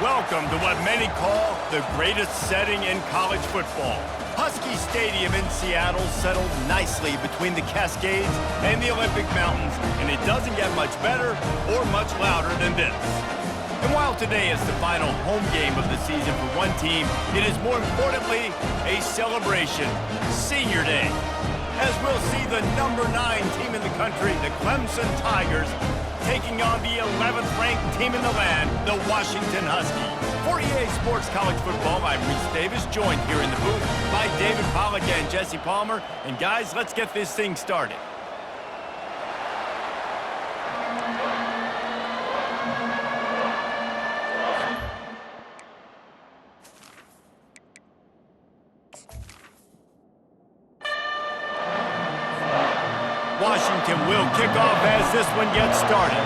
Welcome to what many call the greatest setting in college football. Husky Stadium in Seattle settled nicely between the Cascades and the Olympic Mountains, and it doesn't get much better or much louder than this. And while today is the final home game of the season for one team, it is more importantly a celebration, Senior Day, as we'll see the number 9 team in the country, the Clemson Tigers, taking on the 11th-ranked team in the land, the Washington Huskies. For EA Sports College Football, I'm Reese Davis, joined here in the booth by David Pollack and Jesse Palmer. And guys, let's get this thing started. Washington will kick off as this one gets started.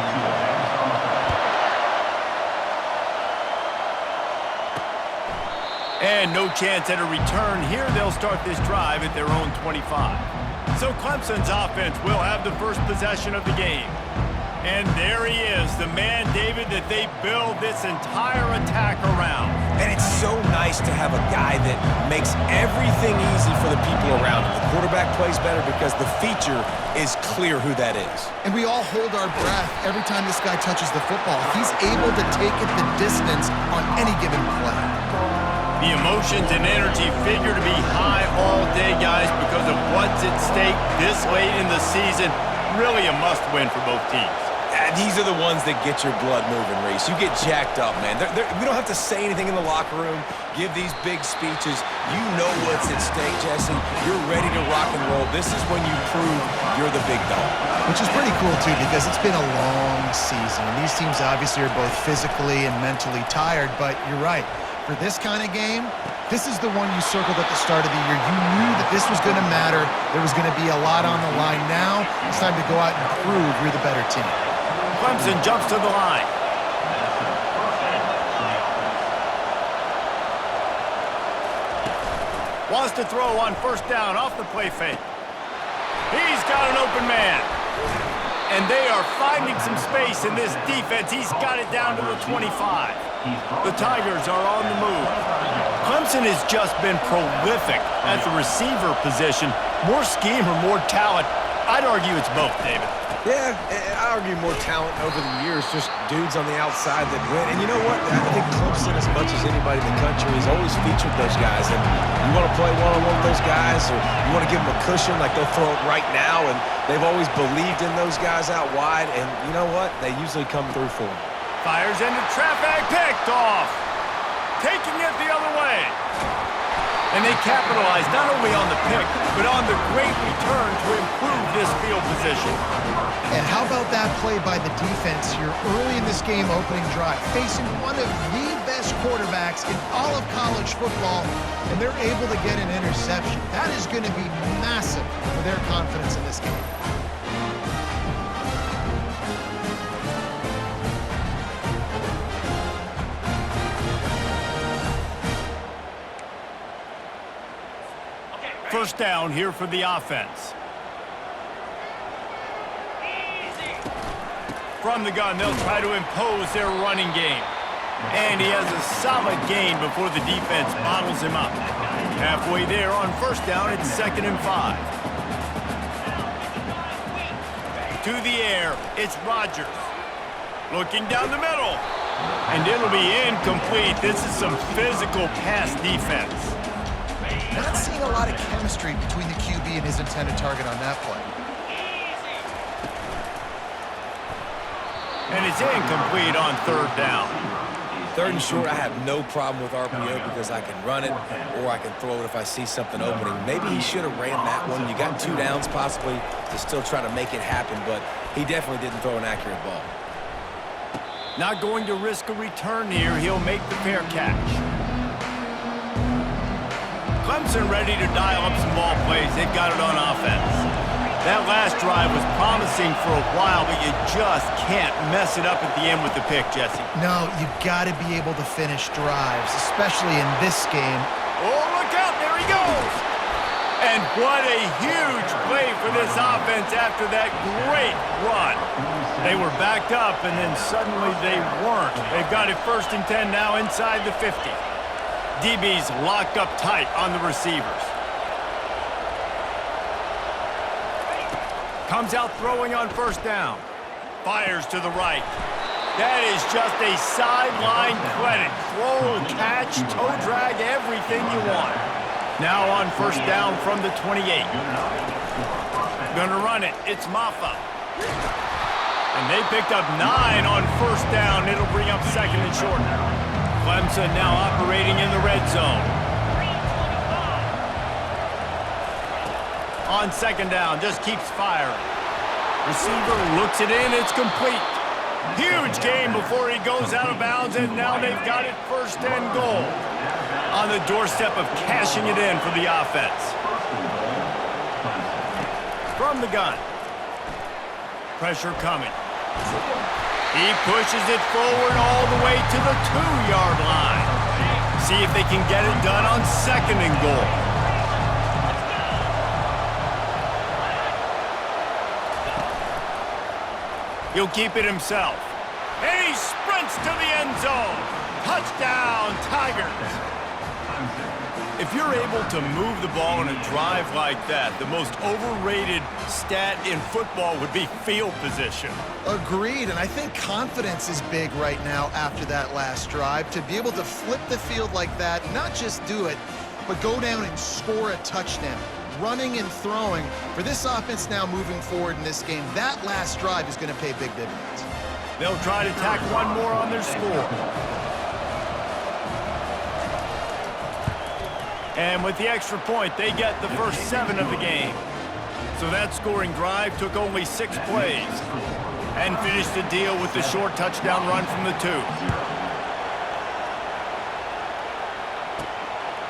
And no chance at a return here. They'll start this drive at their own 25. So Clemson's offense will have the first possession of the game. And there he is, the man, David, that they build this entire attack around. And it's so nice to have a guy that makes everything easy for the people around him. The quarterback plays better because the feature is clear who that is. And we all hold our breath every time this guy touches the football. He's able to take it the distance on any given play. The emotions and energy figure to be high all day, guys, because of what's at stake this late in the season. Really a must-win for both teams. These are the ones that get your blood moving, Reese. You get jacked up, man. We don't have to say anything in the locker room, give these big speeches. You know what's at stake, Jesse. You're ready to rock and roll. This is when you prove you're the big dog. Which is pretty cool, too, because it's been a long season. And these teams obviously are both physically and mentally tired, but you're right. For this kind of game, this is the one you circled at the start of the year. You knew that this was going to matter. There was going to be a lot on the line. Now it's time to go out and prove you're the better team. Clemson jumps to the line. Wants to throw on first down off the play fake. He's got an open man. And they are finding some space in this defense. He's got it down to the 25. The Tigers are on the move. Clemson has just been prolific at the receiver position. More scheme or more talent? I'd argue it's both, David. Yeah, I argue more talent over the years, just dudes on the outside that win. And you know what? I think Clemson, as much as anybody in the country, has always featured those guys. And you want to play one-on-one with those guys, or you want to give them a cushion like they'll throw it right now, and they've always believed in those guys out wide. And you know what? They usually come through for them. Fires into traffic, picked off. Taking it the other way. And they capitalize not only on the pick, but on the great return to improve this field position. And how about that play by the defense here early in this game opening drive, facing one of the best quarterbacks in all of college football, and they're able to get an interception. That is going to be massive for their confidence in this game. First down here for the offense. From the gun, they'll try to impose their running game. And he has a solid gain before the defense bottles him up. Halfway there on first down, it's 2nd and 5. To the air, it's Rodgers. Looking down the middle. And it'll be incomplete. This is some physical pass defense. Not seeing a lot of chemistry between the QB and his intended target on that play. And it's incomplete on 3rd down. 3rd and short, I have no problem with RPO because I can run it or I can throw it if I see something opening. Maybe he should have ran that one. You got 2 downs possibly to still try to make it happen, but he definitely didn't throw an accurate ball. Not going to risk a return here. He'll make the fair catch. Clemson ready to dial up some ball plays. They've got it on offense. That last drive was promising for a while, but you just can't mess it up at the end with the pick, Jesse. No, you got to be able to finish drives, especially in this game. Oh, look out. There he goes. And what a huge play for this offense after that great run. They were backed up, and then suddenly they weren't. They've got it 1st and 10 now inside the 50. DB's locked up tight on the receivers. Comes out throwing on 1st down. Fires to the right. That is just a sideline credit. Throw, catch, toe drag, everything you want. Now on 1st down from the 28. Gonna run it. It's Maffa. And they picked up 9 on 1st down. It'll bring up 2nd and short. Clemson now operating in the red zone. On 2nd down, just keeps firing. Receiver looks it in. It's complete. Huge game before he goes out of bounds, and now they've got it 1st and goal. On the doorstep of cashing it in for the offense. From the gun. Pressure coming. He pushes it forward all the way to the 2-yard line. See if they can get it done on 2nd and goal. He'll keep it himself. And he sprints to the end zone. Touchdown, Tigers. If you're able to move the ball in a drive like that, the most overrated stat in football would be field position. Agreed, and I think confidence is big right now after that last drive. To be able to flip the field like that, not just do it, but go down and score a touchdown. Running and throwing. For this offense now moving forward in this game, that last drive is going to pay big dividends. They'll try to tack one more on their score. And with the extra point, they get the first 7 of the game. So that scoring drive took only 6 plays and finished the deal with the short touchdown run from the 2.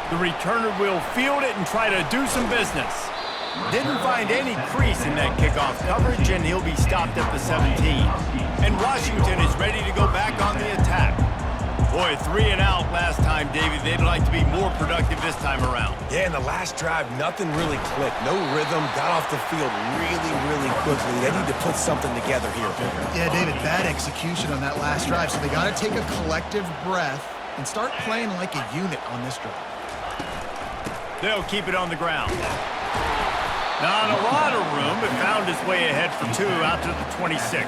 The returner will field it and try to do some business. Didn't find any crease in that kickoff coverage, and he'll be stopped at the 17. And Washington is ready to go back on the attack. Boy, 3 and out last time, David. They'd like to be more productive this time around. Yeah, in the last drive, nothing really clicked. No rhythm, got off the field really quickly. They need to put something together here. Yeah, David, bad execution on that last drive, so they got to take a collective breath and start playing like a unit on this drive. They'll keep it on the ground. Not a lot of room, but found his way ahead for 2 out to the 26.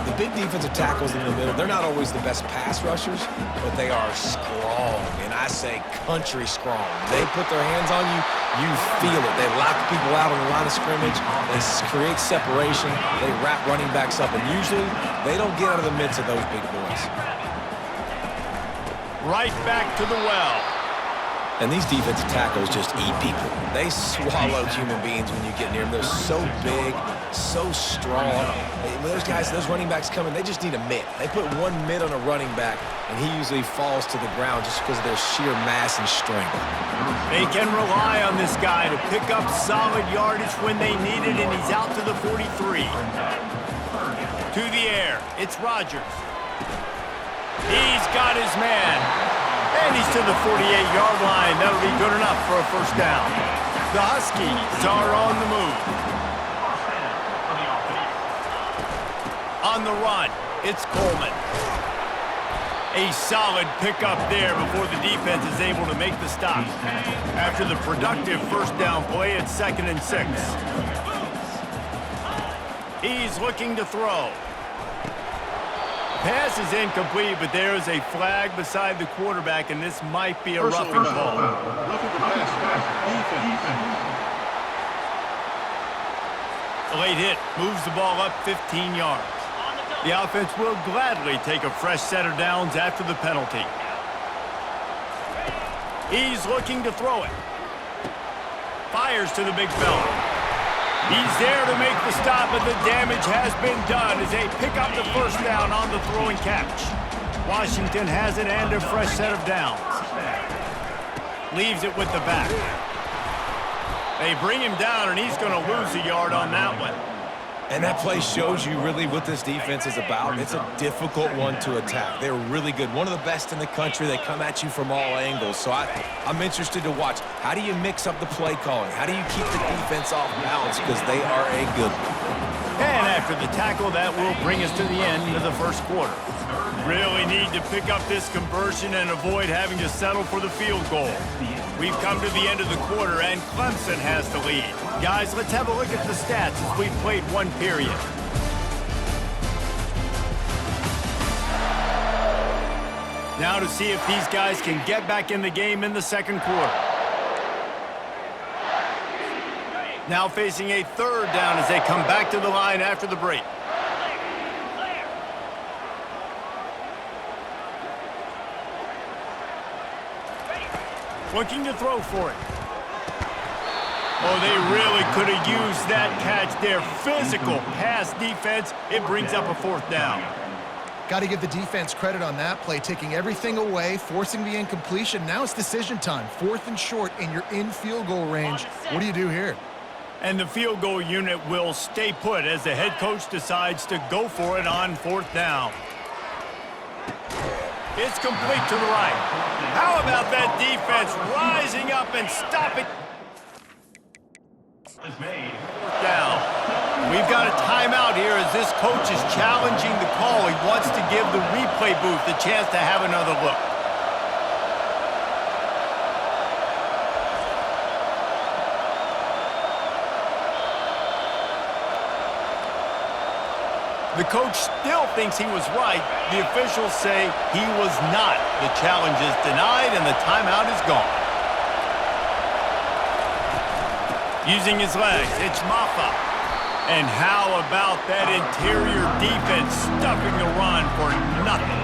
The big defensive tackles in the middle, they're not always the best pass rushers, but they are strong, and I say country strong. They put their hands on you, you feel it. They lock people out on the line of scrimmage. They create separation. They wrap running backs up, and usually they don't get out of the midst of those big boys. Right back to the well. And these defensive tackles just eat people. They swallow human beings when you get near them. They're so big, so strong. When those guys, those running backs come in, they just need a mitt. They put one mitt on a running back, and he usually falls to the ground just because of their sheer mass and strength. They can rely on this guy to pick up solid yardage when they need it, and he's out to the 43. To the air, it's Rodgers. He's got his man. And he's to the 48-yard line. That'll be good enough for a 1st down. The Huskies are on the move. On the run, it's Coleman. A solid pickup there before the defense is able to make the stop. After the productive 1st down play, it's 2nd and 6. He's looking to throw. Pass is incomplete, but there is a flag beside the quarterback, and this might be a roughing call. A late hit moves the ball up 15 yards. The offense will gladly take a fresh set of downs after the penalty. He's looking to throw it. Fires to the big fella. He's there to make the stop, but the damage has been done as they pick up the 1st down on the throwing catch. Washington has it and a fresh set of downs. Leaves it with the back. They bring him down, and he's going to lose a yard on that one. And that play shows you really what this defense is about. It's a difficult one to attack. They're really good. One of the best in the country. They come at you from all angles. So I'm interested to watch. How do you mix up the play calling? How do you keep the defense off balance? Because they are a good one. And after the tackle, that will bring us to the end of the first quarter. Really need to pick up this conversion and avoid having to settle for the field goal. We've come to the end of the quarter, and Clemson has the lead. Guys, let's have a look at the stats as we've played one period. Now to see if these guys can get back in the game in the second quarter. Now facing a third down as they come back to the line after the break. Looking to throw for it. Oh, they really could have used that catch there. Physical pass defense. It brings up a fourth down. Got to give the defense credit on that play, taking everything away, forcing the incompletion. Now it's decision time. 4th and short, and you're in field goal range. What do you do here? And the field goal unit will stay put as the head coach decides to go for it on 4th down. It's complete to the right. How about that defense rising up and stopping? Down. We've got a timeout here as this coach is challenging the call. He wants to give the replay booth the chance to have another look. The coach still thinks he was right. The officials say he was not. The challenge is denied and the timeout is gone. Using his legs, it's Maffa. And how about that interior defense stuffing the run for nothing?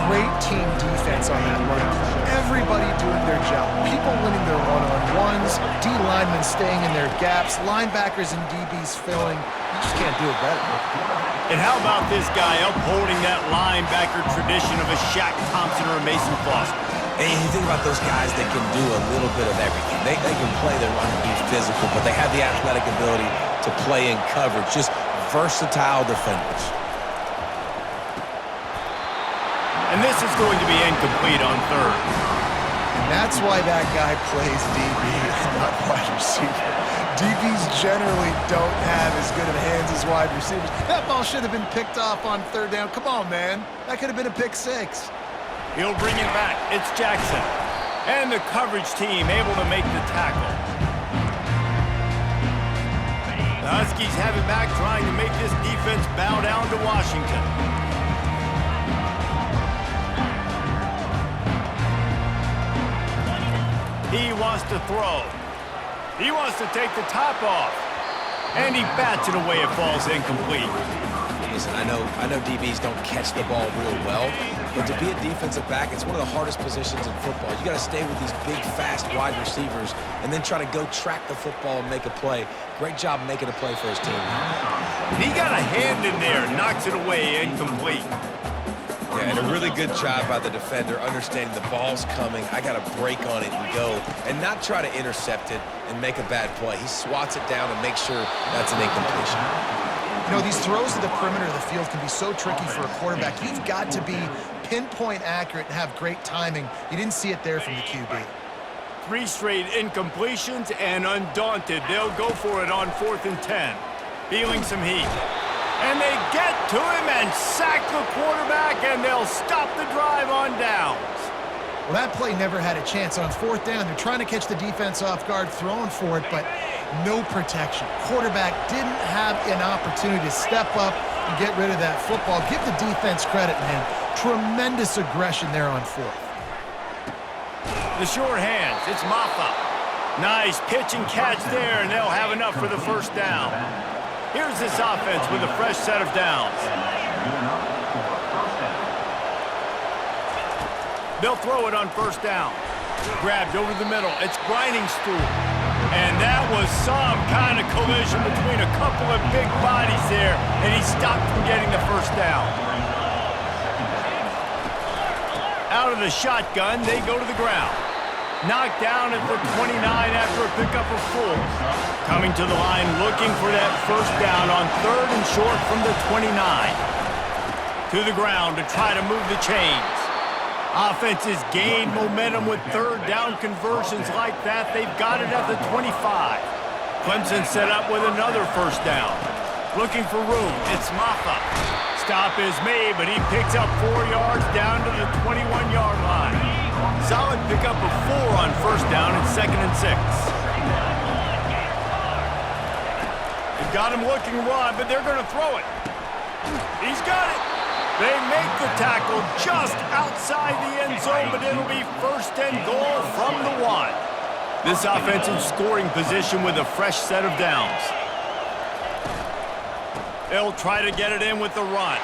Great team defense on that run play. Everybody doing their job. People winning their one-on-ones, D linemen staying in their gaps, linebackers and DBs filling. You just can't do it better. And how about this guy upholding that linebacker tradition of a Shaq Thompson or a Mason Foster? And you think about those guys that can do a little bit of everything. They can play their run and be physical, but they have the athletic ability to play in coverage. Just versatile defenders. And this is going to be incomplete on 3rd. And that's why that guy plays DB and not wide receiver. DBs generally don't have as good of hands as wide receivers. That ball should have been picked off on 3rd down. Come on, man. That could have been a pick 6. He'll bring it back. It's Jackson. And the coverage team able to make the tackle. The Huskies have it back, trying to make this defense bow down to Washington. He wants to throw. He wants to take the top off. And he bats it away. It falls incomplete. Listen, I know DBs don't catch the ball real well, but to be a defensive back, it's one of the hardest positions in football. You got to stay with these big, fast wide receivers and then try to go track the football and make a play. Great job making a play for his team. He got a hand in there, knocks it away, incomplete. Yeah, and a really good job by the defender, understanding the ball's coming. I got to break on it and go, and not try to intercept it and make a bad play. He swats it down and makes sure that's an incompletion. You know, these throws to the perimeter of the field can be so tricky for a quarterback. You've got to be pinpoint accurate and have great timing. You didn't see it there from the QB. 3 straight incompletions, and undaunted, they'll go for it on 4th and 10. Feeling some heat. And they get to him and sack the quarterback, and they'll stop the drive on downs. Well, that play never had a chance. On 4th down, they're trying to catch the defense off guard, throwing for it, but no protection. Quarterback didn't have an opportunity to step up and get rid of that football. Give the defense credit, man. Tremendous aggression there on 4th. The short hands, it's Maffa. Nice pitch and catch there, and they'll have enough for the first down. Here's this offense with a fresh set of downs. They'll throw it on 1st down. Grabbed over the middle. It's Grinding Stool. And that was some kind of collision between a couple of big bodies there, and he stopped from getting the first down. Out of the shotgun, they go to the ground. Knocked down at the 29 after a pickup of 4. Coming to the line looking for that first down on 3rd and short from the 29. To the ground to try to move the chains. Offenses gain momentum with 3rd down conversions like that. They've got it at the 25. Clemson set up with another first down. Looking for room. It's Maffa. Stop is made, but he picks up 4 yards down to the 21-yard line. Solid pickup of 4 on first down and 2nd and 6. They've got him looking wide, but they're going to throw it. He's got it. They make the tackle just outside the end zone, but it'll be 1st and goal from the 1. This offensive scoring position with a fresh set of downs. They'll try to get it in with the run.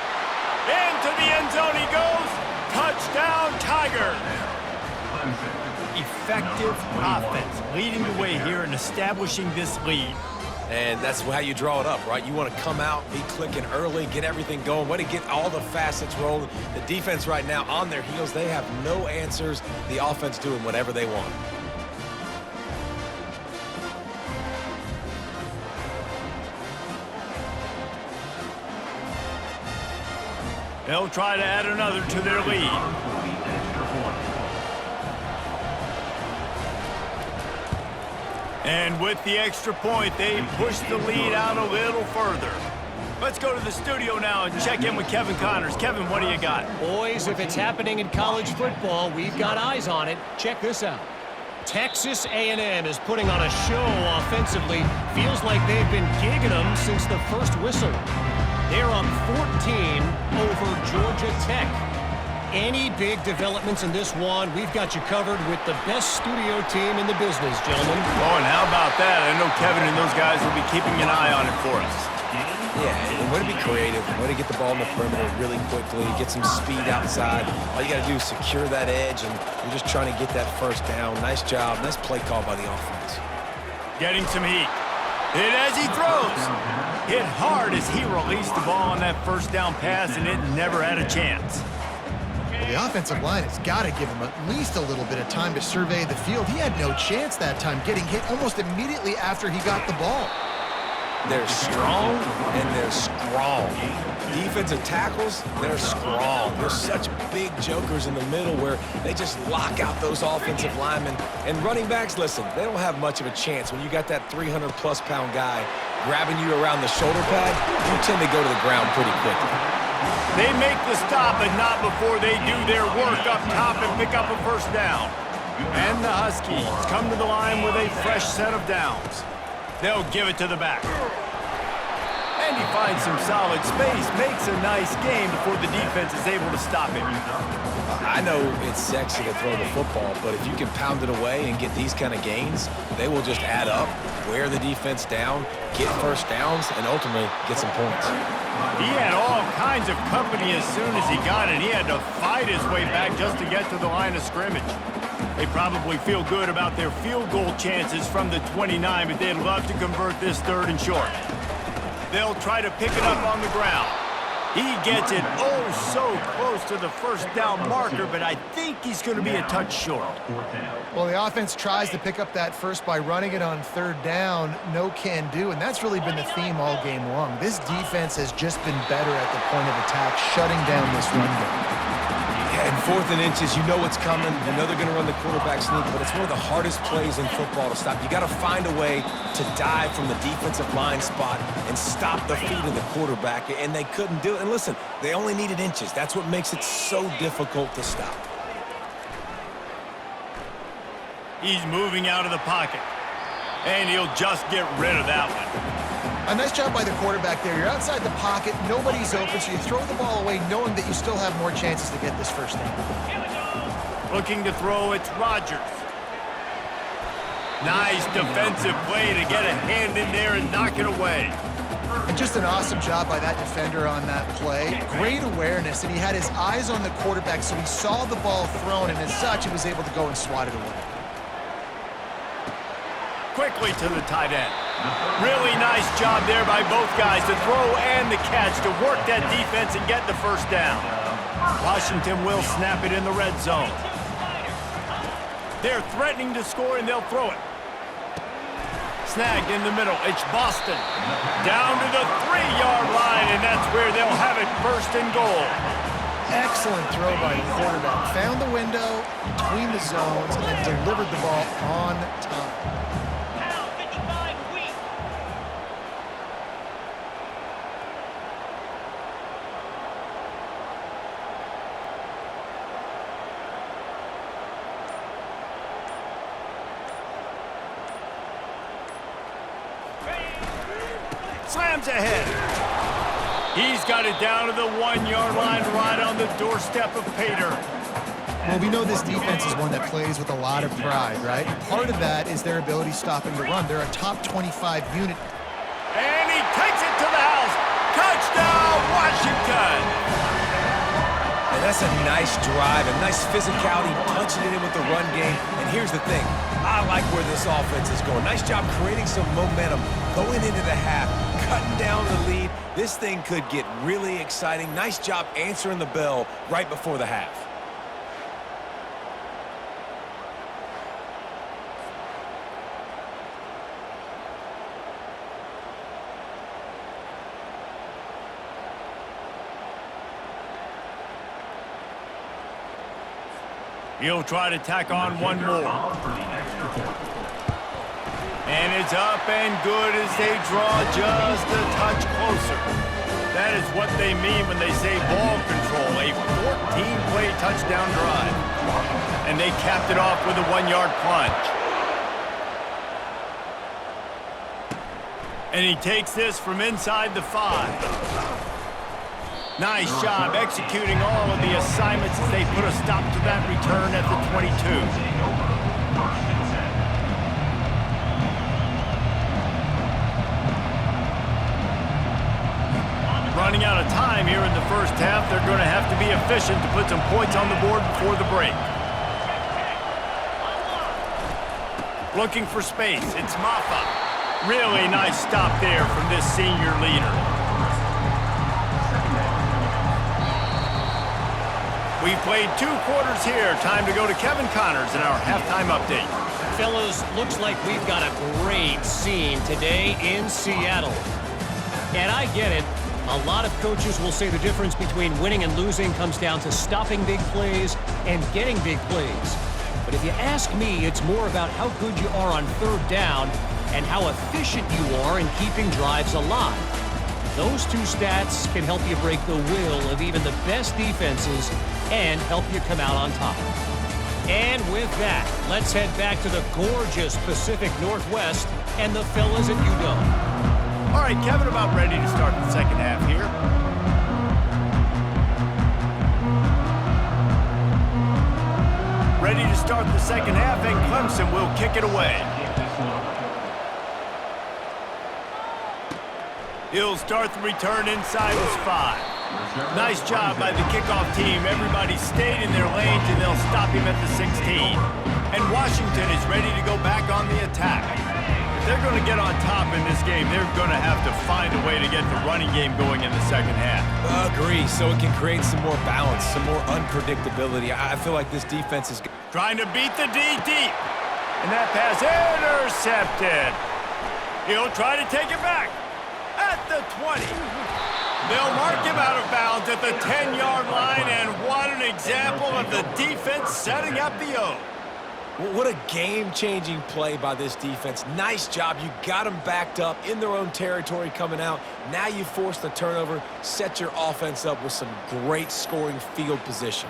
Into the end zone he goes. Touchdown, Tigers. Effective offense leading the way here and establishing this lead. And that's how you draw it up, right? You want to come out, be clicking early, get everything going, way to get all the facets rolling. The defense right now on their heels, they have no answers. The offense doing whatever they want. They'll try to add another to their lead. And with the extra point, they push the lead out a little further. Let's go to the studio now and check in with Kevin Connors. Kevin, what do you got? Boys, if it's happening in college football, we've got eyes on it. Check this out. Texas A&M is putting on a show offensively. Feels like they've been gigging them since the first whistle. They're up 14 over Georgia Tech. Any big developments in this one, we've got you covered with the best studio team in the business, gentlemen. Oh, and how about that? I know Kevin and those guys will be keeping an eye on it for us. Yeah, and way to be creative, way to get the ball in the perimeter really quickly, get some speed outside. All you got to do is secure that edge, and you're just trying to get that first down. Nice job. Nice play call by the offense. Getting some heat. Hit as he throws. Hit hard as he released the ball on that first down pass, and it never had a chance. The offensive line has got to give him at least a little bit of time to survey the field. He had no chance that time, getting hit almost immediately after he got the ball. They're strong, and they're strong. Defensive tackles, they're strong. They're such big jokers in the middle where they just lock out those offensive linemen. And running backs, listen, they don't have much of a chance. When you got that 300-plus pound guy grabbing you around the shoulder pad, you tend to go to the ground pretty quickly. They make the stop, but not before they do their work up top and pick up a first down. And the Huskies come to the line with a fresh set of downs. They'll give it to the back. And he finds some solid space, makes a nice game before the defense is able to stop him. I know it's sexy to throw the football, but if you can pound it away and get these kind of gains, they will just add up, wear the defense down, get first downs, and ultimately get some points. He had all kinds of company as soon as he got it. He had to fight his way back just to get to the line of scrimmage. They probably feel good about their field goal chances from the 29, but they'd love to convert this 3rd and short. They'll try to pick it up on the ground. He gets it so close to the first down marker, but I think he's going to be a touch short. Well, the offense tries to pick up that first by running it on 3rd down. No can do, and that's really been the theme all game long. This defense has just been better at the point of attack, shutting down this run game. Yeah, and 4th and inches, you know what's coming. You know they're going to run the quarterback sneak, but it's one of the hardest plays in football to stop. You got to find a way to dive from the defensive line spot and stop the feet of the quarterback, and they couldn't do it. And listen, they only needed inches. That's what makes it so difficult to stop. He's moving out of the pocket, and he'll just get rid of that one. A nice job by the quarterback there. You're outside the pocket, nobody's open, so you throw the ball away knowing that you still have more chances to get this first down. Looking to throw, it's Rodgers. Nice defensive play to get a hand in there and knock it away. And just an awesome job by that defender on that play. Great awareness, and he had his eyes on the quarterback, so he saw the ball thrown, and as such, he was able to go and swat it away. Quickly to the tight end. Really nice job there by both guys to throw and the catch to work that defense and get the first down. Washington will snap it in the red zone. They're threatening to score, and they'll throw it. Snagged in the middle. It's Boston. Down to the 3-yard line, and that's where they'll have it, first and goal. Excellent throw by the quarterback. Found the window between the zones and then delivered the ball on time. Slams ahead. He's got it down to the 1-yard line, right on the doorstep of Pater. Well, we know this defense is one that plays with a lot of pride, right? Part of that is their ability stopping the run. They're a top 25 unit. And he takes it to the house. Touchdown, Washington! And that's a nice drive, a nice physicality, punching it in with the run game. And here's the thing. I like where this offense is going. Nice job creating some momentum going into the half, cutting down the lead. This thing could get really exciting. Nice job answering the bell right before the half. He'll try to tack on one more. And it's up and good as they draw just a touch closer. That is what they mean when they say ball control, a 14-play touchdown drive. And they capped it off with a 1-yard plunge. And he takes this from inside the 5. Nice job executing all of the assignments as they put a stop to that return at the 22. Running out of time here in the first half. They're going to have to be efficient to put some points on the board before the break. Looking for space. It's Maffa. Really nice stop there from this senior leader. We've played 2 quarters here. Time to go to Kevin Connors in our halftime update. Fellas, looks like we've got a great scene today in Seattle. And I get it. A lot of coaches will say the difference between winning and losing comes down to stopping big plays and getting big plays. But if you ask me, it's more about how good you are on 3rd down and how efficient you are in keeping drives alive. Those 2 stats can help you break the will of even the best defenses and help you come out on top. And with that, let's head back to the gorgeous Pacific Northwest and the fellas at UW. All right, Kevin, about ready to start the second half here. Ready to start the second half, and Clemson will kick it away. He'll start the return inside his 5. Nice job by the kickoff team. Everybody stayed in their lanes, and they'll stop him at the 16. And Washington is ready to go back on the attack. If they're going to get on top in this game, they're going to have to find a way to get the running game going in the second half. Agree, so it can create some more balance, some more unpredictability. I feel like this defense is trying to beat the D deep. And that pass intercepted. He'll try to take it back at the 20. They'll mark him out of bounds at the 10-yard line, and what an example of the defense setting up the O. What a game-changing play by this defense. Nice job. You got them backed up in their own territory coming out. Now you force the turnover, set your offense up with some great scoring field position.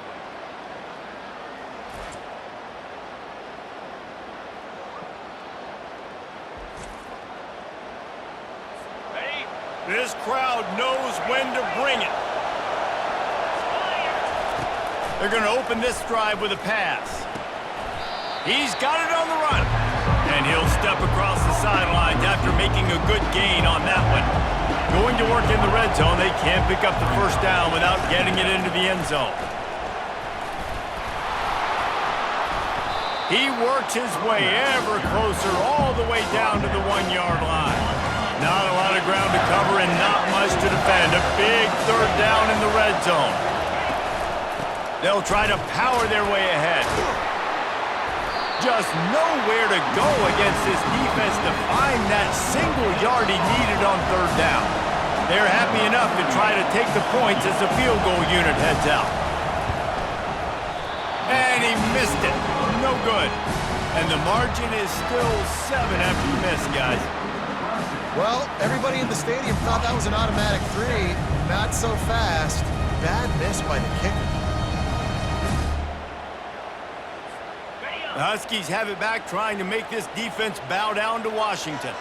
This crowd knows when to bring it. They're going to open this drive with a pass. He's got it on the run. And he'll step across the sidelines after making a good gain on that one. Going to work in the red zone. They can't pick up the first down without getting it into the end zone. He works his way ever closer all the way down to the 1-yard line. Not a lot of ground to cover and not much to defend. A big 3rd down in the red zone. They'll try to power their way ahead. Just nowhere to go against this defense to find that single yard he needed on third down. They're happy enough to try to take the points as the field goal unit heads out. And he missed it. No good. And the margin is still 7 after you miss, guys. Well, everybody in the stadium thought that was an automatic 3. Not so fast. Bad miss by the kicker. The Huskies have it back, trying to make this defense bow down to Washington.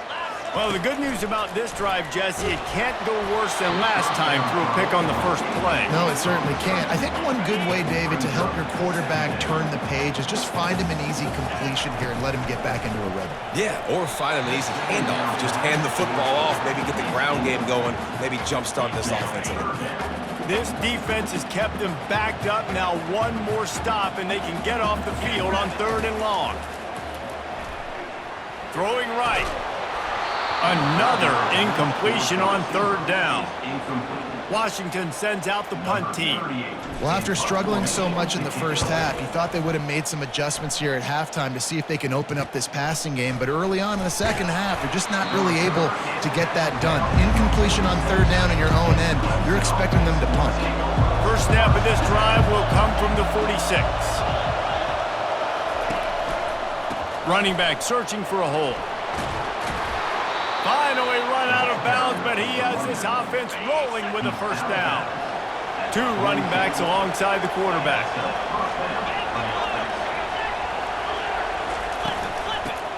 Well, the good news about this drive, Jesse, it can't go worse than last time through a pick on the first play. No, it certainly can't. I think one good way, David, to help your quarterback turn the page is just find him an easy completion here and let him get back into a rhythm. Yeah, or find him an easy handoff. Just hand the football off, maybe get the ground game going, maybe jumpstart this offense a little bit. This defense has kept them backed up. Now one more stop, and they can get off the field on 3rd and long. Throwing right. Another incompletion on 3rd down. Washington sends out the punt team. Well, after struggling so much in the first half, you thought they would have made some adjustments here at halftime to see if they can open up this passing game. But early on in the second half, they're just not really able to get that done. Incompletion on 3rd down in your own end, you're expecting them to punt. First snap of this drive will come from the 46. Running back searching for a hole. Finally run out of bounds, but he has this offense rolling with a first down. 2 running backs alongside the quarterback.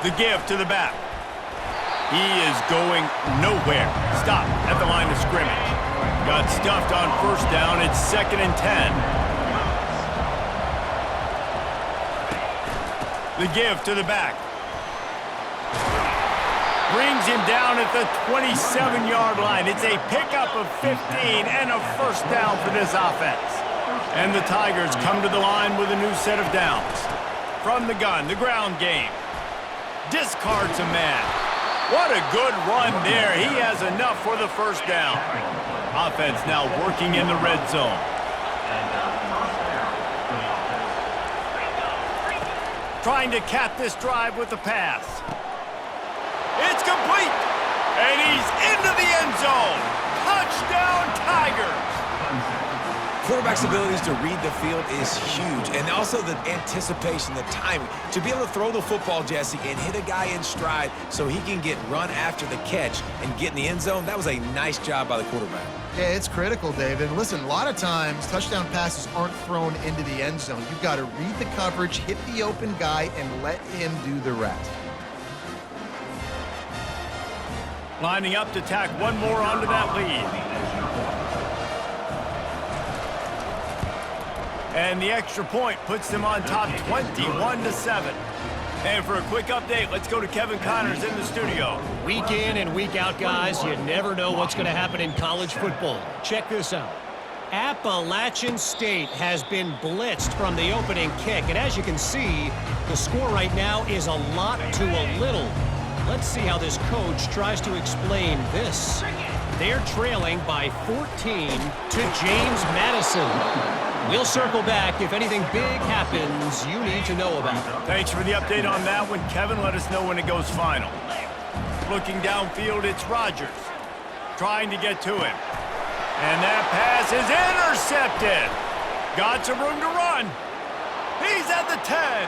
The give to the back. He is going nowhere. Stop at the line of scrimmage. Got stuffed on first down. It's 2nd and 10. The give to the back. Brings him down at the 27-yard line. It's a pickup of 15 and a first down for this offense. And the Tigers come to the line with a new set of downs. From the gun, the ground game. Discards a man. What a good run there. He has enough for the first down. Offense now working in the red zone. Trying to cap this drive with the pass. It's complete, and he's into the end zone. Touchdown, Tigers. Quarterback's abilities to read the field is huge, and also the anticipation, the timing. To be able to throw the football, Jesse, and hit a guy in stride so he can get run after the catch and get in the end zone, that was a nice job by the quarterback. Yeah, it's critical, David. Listen, a lot of times, touchdown passes aren't thrown into the end zone. You've got to read the coverage, hit the open guy, and let him do the rest. Lining up to tack one more onto that lead. And the extra point puts them on top 21-7. And for a quick update, let's go to Kevin Connors in the studio. Week in and week out, guys, you never know what's going to happen in college football. Check this out. Appalachian State has been blitzed from the opening kick. And as you can see, the score right now is a lot to a little. Let's see how this coach tries to explain this. They're trailing by 14 to James Madison. We'll circle back if anything big happens you need to know about. Thanks for the update on that one, Kevin. Let us know when it goes final. Looking downfield, it's Rodgers. Trying to get to him. And that pass is intercepted. Got some room to run. He's at the 10.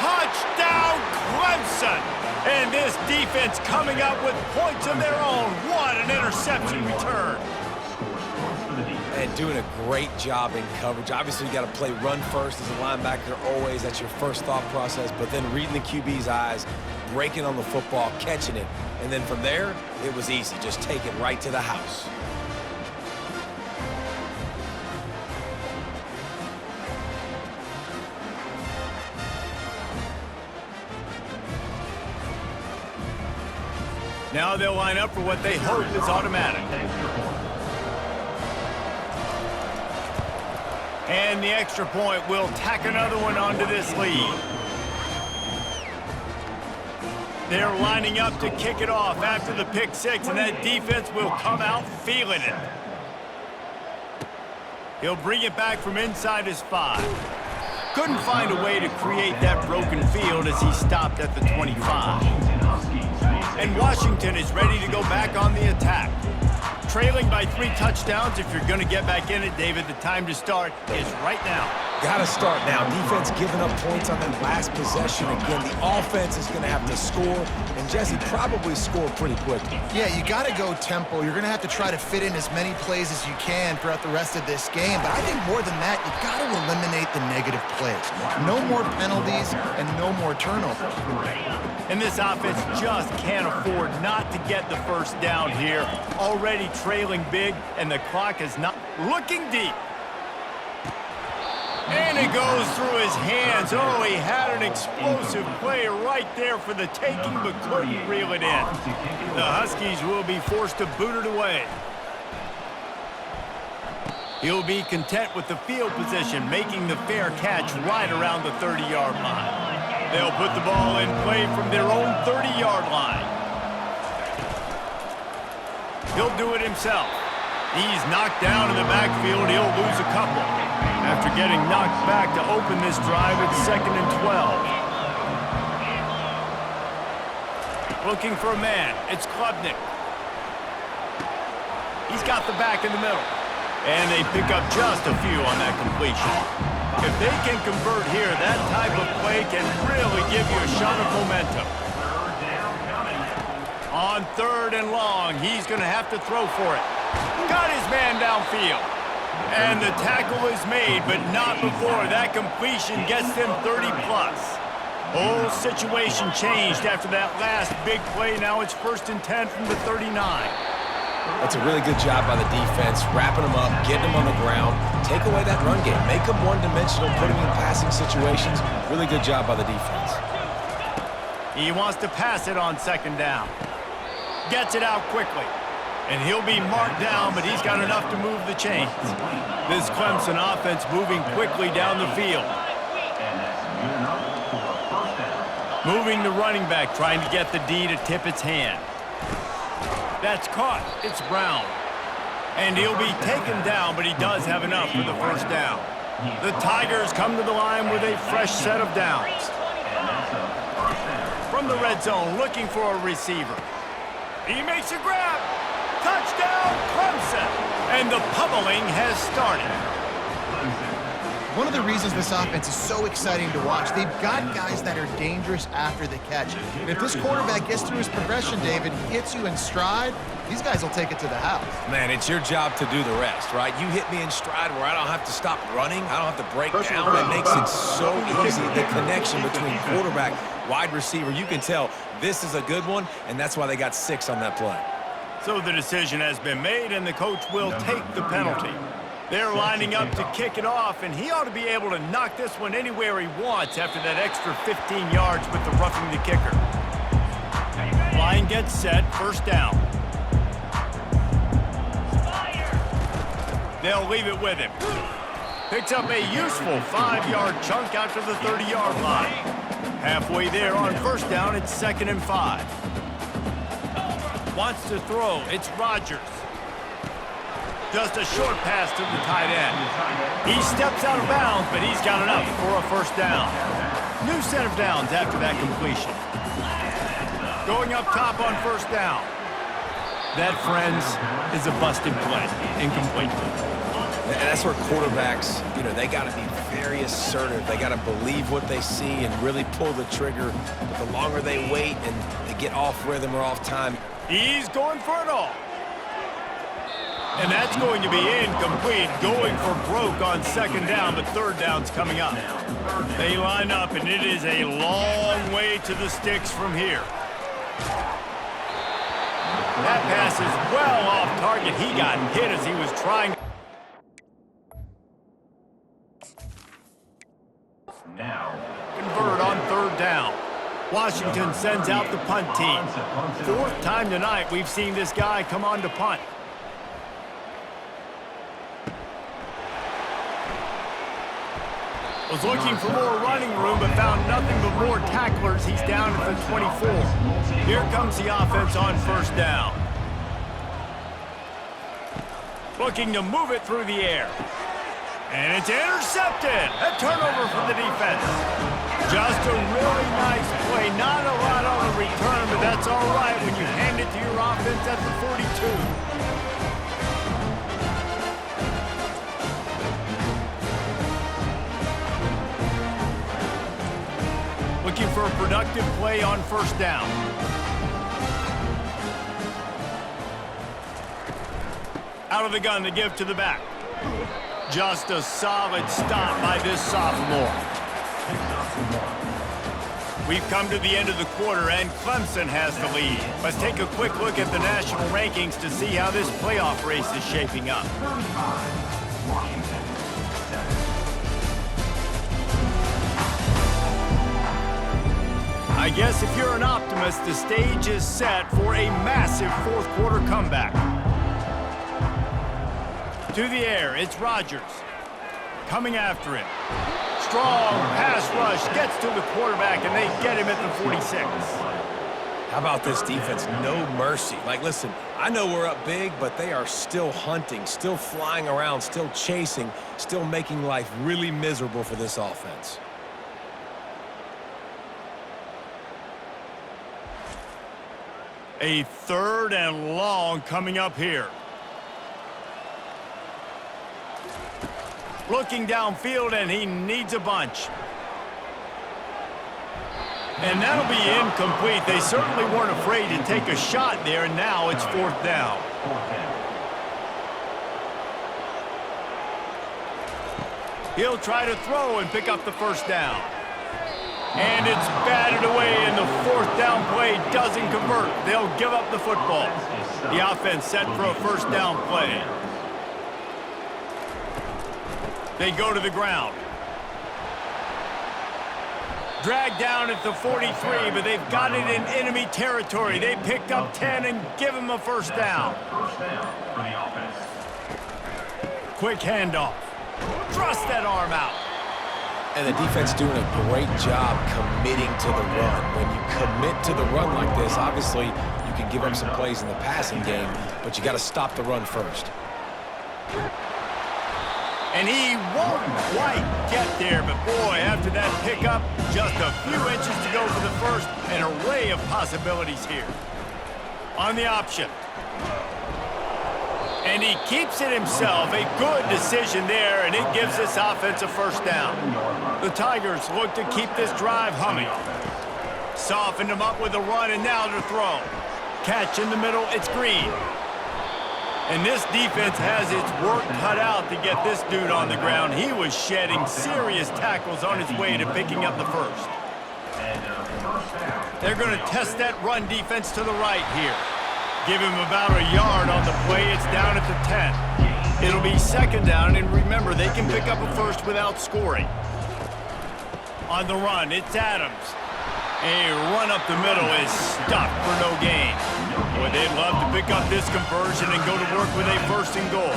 Touchdown, Clemson. And this defense coming up with points of their own. What an interception return. And doing a great job in coverage. Obviously, you got to play run first as a linebacker always. That's your first thought process. But then reading the QB's eyes, breaking on the football, catching it. And then from there, it was easy. Just take it right to the house. Now they'll line up for what they hope is automatic. And the extra point will tack another one onto this lead. They're lining up to kick it off after the pick six, and that defense will come out feeling it. He'll bring it back from inside his 5. Couldn't find a way to create that broken field as he stopped at the 25. And Washington is ready to go back on the attack. Trailing by 3 touchdowns. If you're going to get back in it, David, the time to start is right now. Got to start now. Defense giving up points on that last possession. Again, the offense is going to have to score, and Jesse probably score pretty quickly. Yeah, you got to go tempo. You're going to have to try to fit in as many plays as you can throughout the rest of this game. But I think more than that, you got to eliminate the negative plays. No more penalties and no more turnovers. And this offense just can't afford not to get the first down here. Already trailing big, and the clock is not looking deep. And it goes through his hands. Oh, he had an explosive play right there for the taking, but couldn't reel it in. The Huskies will be forced to boot it away. He'll be content with the field position, making the fair catch right around the 30-yard line. They'll put the ball in play from their own 30-yard line. He'll do it himself. He's knocked down in the backfield. He'll lose a couple. After getting knocked back to open this drive, it's 2nd and 12. Looking for a man. It's Klubnik. He's got the back in the middle. And they pick up just a few on that completion. If they can convert here, that type of play can really give you a shot of momentum. On 3rd and long, he's going to have to throw for it. Got his man downfield. And the tackle is made, but not before that completion gets them 30-plus. Whole situation changed after that last big play. Now it's 1st and 10 from the 39. That's a really good job by the defense, wrapping them up, getting them on the ground, take away that run game, make them one-dimensional, put them in passing situations. Really good job by the defense. He wants to pass it on 2nd down. Gets it out quickly. And he'll be marked down, but he's got enough to move the chains. This Clemson offense moving quickly down the field. Moving the running back, trying to get the D to tip its hand. That's caught. It's Brown. And he'll be taken down, but he does have enough for the 1st down. The Tigers come to the line with a fresh set of downs. From the red zone, looking for a receiver. He makes a grab. Touchdown, Clemson! And the pummeling has started. One of the reasons this offense is so exciting to watch, they've got guys that are dangerous after the catch. And if this quarterback gets through his progression, David, hits you in stride, these guys will take it to the house. Man, it's your job to do the rest, right? You hit me in stride where I don't have to stop running. I don't have to break down. It makes it so easy. The connection between quarterback, wide receiver, you can tell this is a good one, and that's why they got 6 on that play. So the decision has been made, and the coach will take the penalty. They're lining up to kick it off, and he ought to be able to knock this one anywhere he wants after that extra 15 yards with the roughing the kicker. Line gets set, 1st down. They'll leave it with him. Picks up a useful 5-yard chunk out to the 30-yard line. Halfway there on 1st down, it's 2nd and 5. Wants to throw. It's Rodgers. Just a short pass to the tight end. He steps out of bounds, but he's got enough for a 1st down. New set of downs after that completion. Going up top on 1st down. That, friends, is a busted play. Incomplete. And that's where quarterbacks, they got to be very assertive. They got to believe what they see and really pull the trigger. But the longer they wait and they get off rhythm or off time. He's going for it all. And that's going to be incomplete. Going for broke on 2nd down, but 3rd down's coming up. They line up, and it is a long way to the sticks from here. That pass is well off target. He got hit as he was trying. Now convert on 3rd down. Washington sends out the punt team. 4th time tonight we've seen this guy come on to punt. Was looking for more running room, but found nothing but more tacklers. He's down at the 24. Here comes the offense on 1st down. Looking to move it through the air. And it's intercepted. A turnover for the defense. Just a really nice play. Not a lot on the return, but that's all right when you hand it to your offense at the 42. Looking for a productive play on first down. Out of the gun to give to the back. Just a solid stop by this sophomore. We've come to the end of the quarter, and Clemson has the lead. Let's take a quick look at the national rankings to see how this playoff race is shaping up. I guess if you're an optimist, the stage is set for a massive fourth quarter comeback. To the air, it's Rodgers. Coming after him. Strong pass rush, gets to the quarterback, and they get him at the 46. How about this defense? No mercy. Like, listen, I know we're up big, but they are still hunting, still flying around, still chasing, still making life really miserable for this offense. A third and long coming up here. Looking downfield, and he needs a bunch. And that'll be incomplete. They certainly weren't afraid to take a shot there, and now it's fourth down. He'll try to throw and pick up the first down. And it's batted away, and the fourth down play doesn't convert. They'll give up the football. The offense set for a first down play. They go to the ground. Dragged down at the 43, but they've got it in enemy territory. They picked up 10 and give him a first down. Quick handoff. Thrust that arm out. And the defense doing a great job committing to the run. When you commit to the run like this, obviously you can give up some plays in the passing game, but you got to stop the run first. And he won't quite get there, but boy, after that pickup, just a few inches to go for the first, an array of possibilities here. On the option. And he keeps it himself. A good decision there, and it gives this offense a first down. The Tigers look to keep this drive humming. Softened him up with a run, and now to throw. Catch in the middle, it's Green. And this defense has its work cut out to get this dude on the ground. He was shedding serious tackles on his way to picking up the first. They're going to test that run defense to the right here. Give him about a yard on the play. It's down at the 10. It'll be second down, and remember, they can pick up a first without scoring. On the run, it's Adams. A run up the middle is stopped for no gain. Boy, they'd love to pick up this conversion and go to work with a first and goal.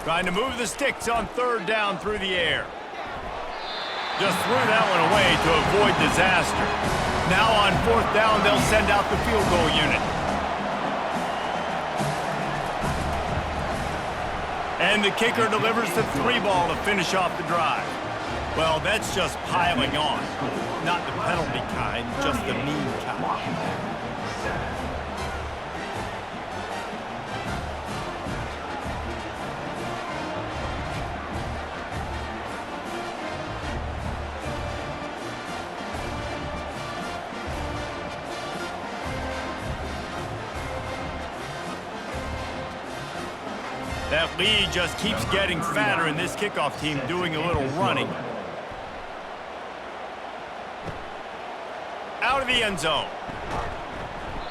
Trying to move the sticks on third down through the air. Just threw that one away to avoid disaster. Now on fourth down, they'll send out the field goal unit. And the kicker delivers the 3-ball to finish off the drive. Well, that's just piling on. Not the penalty kind, just the mean kind. That lead just keeps getting fatter, and this kickoff team doing a little running. Out of the end zone.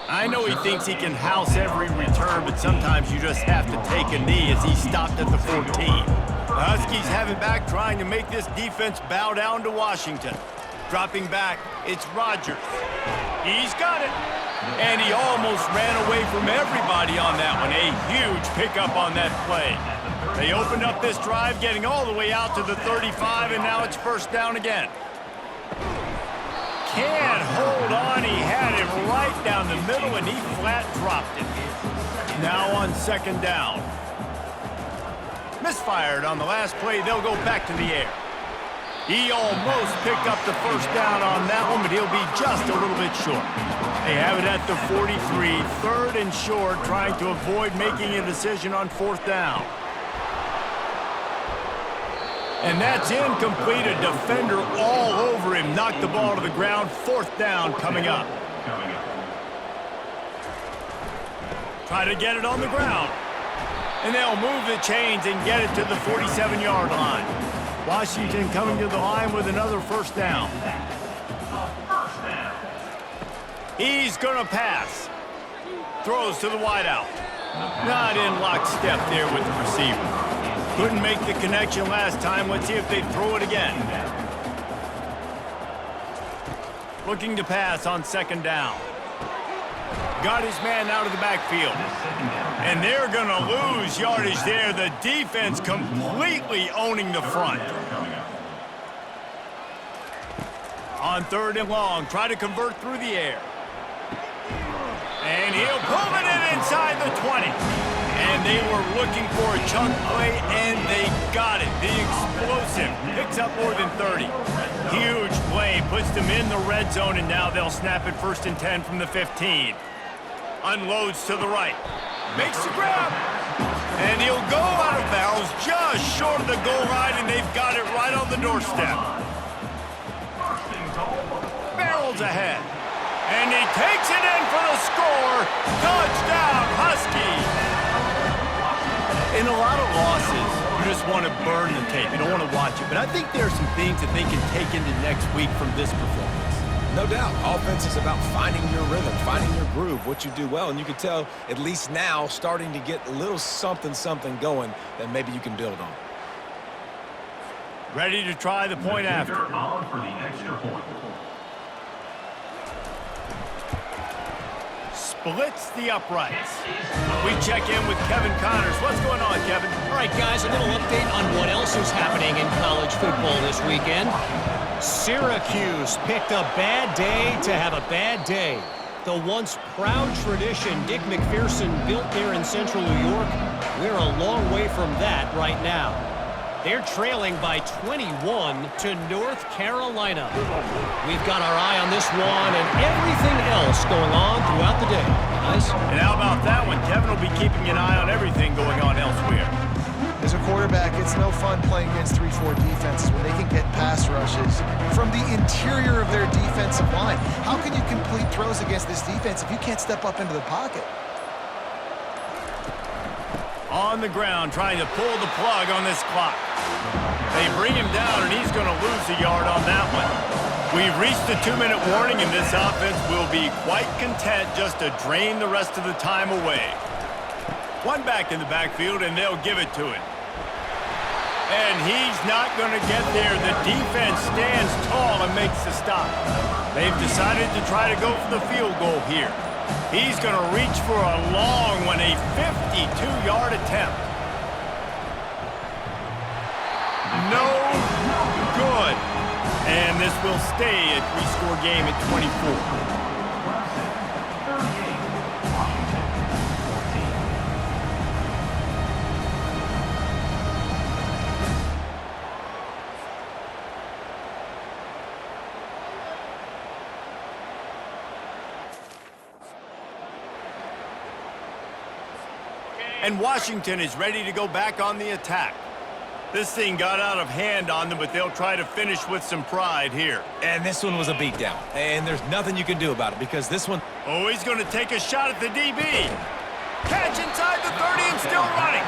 I know he thinks he can house every return, but sometimes you just have to take a knee as he stopped at the 14. The Huskies have it back, trying to make this defense bow down to Washington. Dropping back, it's Rodgers. He's got it. And he almost ran away from everybody on that one. A huge pickup on that play. They opened up this drive, getting all the way out to the 35, and now it's first down again. Can't hold on. He had it right down the middle, and he flat dropped it. Now on second down. Misfired on the last play. They'll go back to the air. He almost picked up the first down on that one, but he'll be just a little bit short. They have it at the 43, third and short, trying to avoid making a decision on fourth down. And that's incomplete. A defender all over him. Knocked the ball to the ground. Fourth down coming up. Try to get it on the ground. And they'll move the chains and get it to the 47-yard line. Washington coming to the line with another first down. He's going to pass. Throws to the wideout. Not in lockstep there with the receiver. Couldn't make the connection last time. Let's see if they throw it again. Looking to pass on second down. Got his man out of the backfield. And they're going to lose yardage there. The defense completely owning the front. On third and long, try to convert through the air. And he'll pull it in inside the 20. And they were looking for a chunk play, and they got it. The explosive picks up more than 30. Huge play, puts them in the red zone, and now they'll snap it 1st and 10 from the 15. Unloads to the right. Makes the grab. And he'll go out of bounds just short of the goal line, and they've got it right on the doorstep. Barrels ahead. And he takes it in for the score. Touchdown, Huskies. In a lot of losses, you just want to burn the tape. You don't want to watch it. But I think there are some things that they can take into next week from this performance. No doubt. Offense is about finding your rhythm, finding your groove, what you do well. And you can tell, at least now, starting to get a little something going that maybe you can build on. Ready to try the point after. For the extra point. Splits the uprights. We check in with Kevin Connors. What's going on, Kevin? All right, guys, a little update on what else is happening in college football this weekend. Syracuse picked a bad day to have a bad day. The once proud tradition Dick McPherson built there in central New York, we're a long way from that right now. They're trailing by 21 to North Carolina. We've got our eye on this one and everything else going on throughout the day. Guys? And how about that one? Kevin will be keeping an eye on everything going on elsewhere. As a quarterback, it's no fun playing against 3-4 defenses when they can get pass rushes from the interior of their defensive line. How can you complete throws against this defense if you can't step up into the pocket? On the ground, trying to pull the plug on this clock. They bring him down, and he's going to lose a yard on that one. We've reached the 2-minute warning, and this offense will be quite content just to drain the rest of the time away. One back in the backfield, and they'll give it to him. And he's not going to get there. The defense stands tall and makes the stop. They've decided to try to go for the field goal here. He's going to reach for a long one, a 52-yard attempt. No good. And this will stay a 3-score game at 24. And Washington is ready to go back on the attack. This thing got out of hand on them, but they'll try to finish with some pride here. And this one was a beatdown. And there's nothing you can do about it because this one... Oh, he's going to take a shot at the DB. Catch inside the 30 and still running.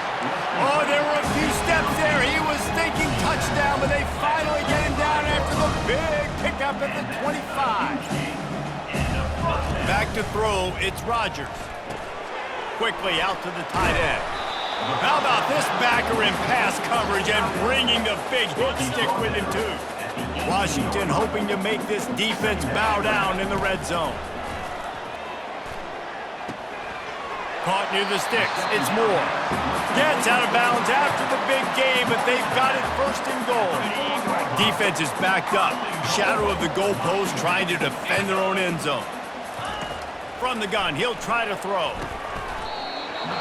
Oh, there were a few steps there. He was thinking touchdown, but they finally get him down after the big pickup at the 25. Back to throw, it's Rodgers. Quickly out to the tight end. How about this backer in pass coverage and bringing the big hit stick with him too. Washington hoping to make this defense bow down in the red zone. Caught near the sticks. It's Moore. Gets out of bounds after the big game, but they've got it 1st and goal. Defense is backed up. Shadow of the goalpost trying to defend their own end zone. From the gun, he'll try to throw.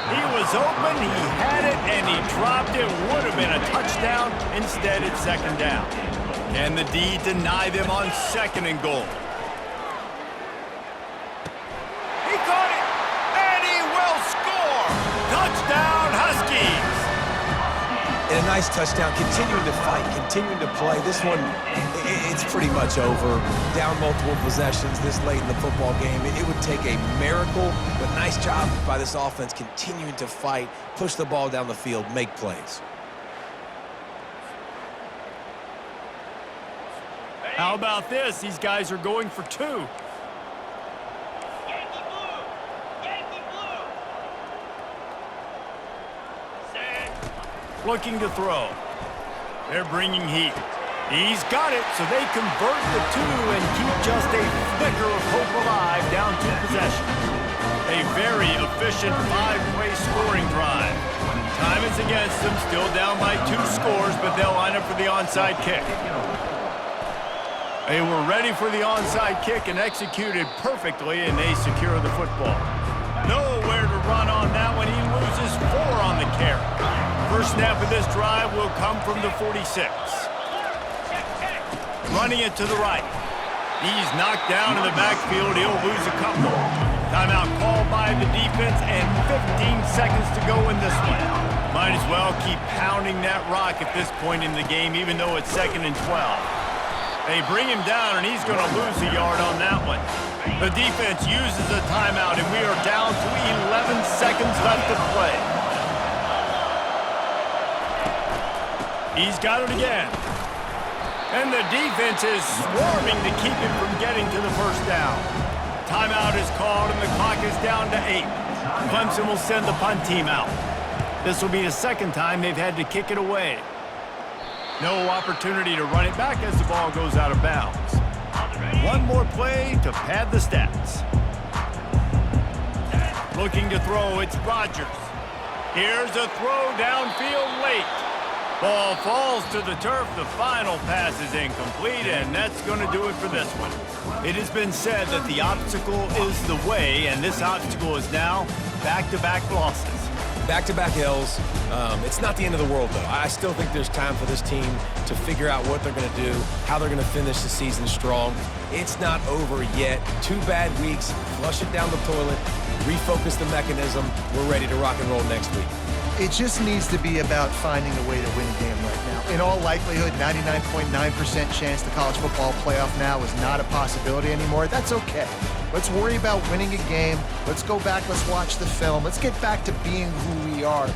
He was open, he had it, and he dropped it. Would have been a touchdown. Instead, it's second down. Can the D deny them on second and goal? He caught it, and he will score. Touchdown, Huskies. And a nice touchdown, continuing to fight, continuing to play. This one, it's pretty much over. Down multiple possessions this late in the football game. It would take a miracle, but nice job by this offense continuing to fight, push the ball down the field, make plays. How about this? These guys are going for two. Looking to throw. They're bringing heat. He's got it, so they convert the two and keep just a flicker of hope alive down two possessions. A very efficient five-play scoring drive. Time is against them, still down by 2 scores, but they'll line up for the onside kick. They were ready for the onside kick and executed perfectly, and they secure the football. Nowhere to run on that one. He loses 4 on the carry. First snap of this drive will come from the 46. Running it to the right. He's knocked down in the backfield. He'll lose a couple. Timeout called by the defense and 15 seconds to go in this one. Might as well keep pounding that rock at this point in the game, even though it's 2nd and 12. They bring him down, and he's going to lose a yard on that one. The defense uses a timeout, and we are down to 11 seconds left to play. He's got it again. And the defense is swarming to keep him from getting to the first down. Timeout is called, and the clock is down to 8. Clemson will send the punt team out. This will be the second time they've had to kick it away. No opportunity to run it back as the ball goes out of bounds. One more play to pad the stats. Looking to throw, it's Rodgers. Here's a throw downfield late. Ball falls to the turf. The final pass is incomplete, and that's going to do it for this one. It has been said that the obstacle is the way, and this obstacle is now back-to-back losses. Back-to-back L's. It's not the end of the world, though. I still think there's time for this team to figure out what they're going to do, how they're going to finish the season strong. It's not over yet. 2 bad weeks. Flush it down the toilet. Refocus the mechanism. We're ready to rock and roll next week. It just needs to be about finding a way to win a game right now. In all likelihood, 99.9% chance the college football playoff now is not a possibility anymore. That's okay. Let's worry about winning a game. Let's go back. Let's watch the film. Let's get back to being who we are.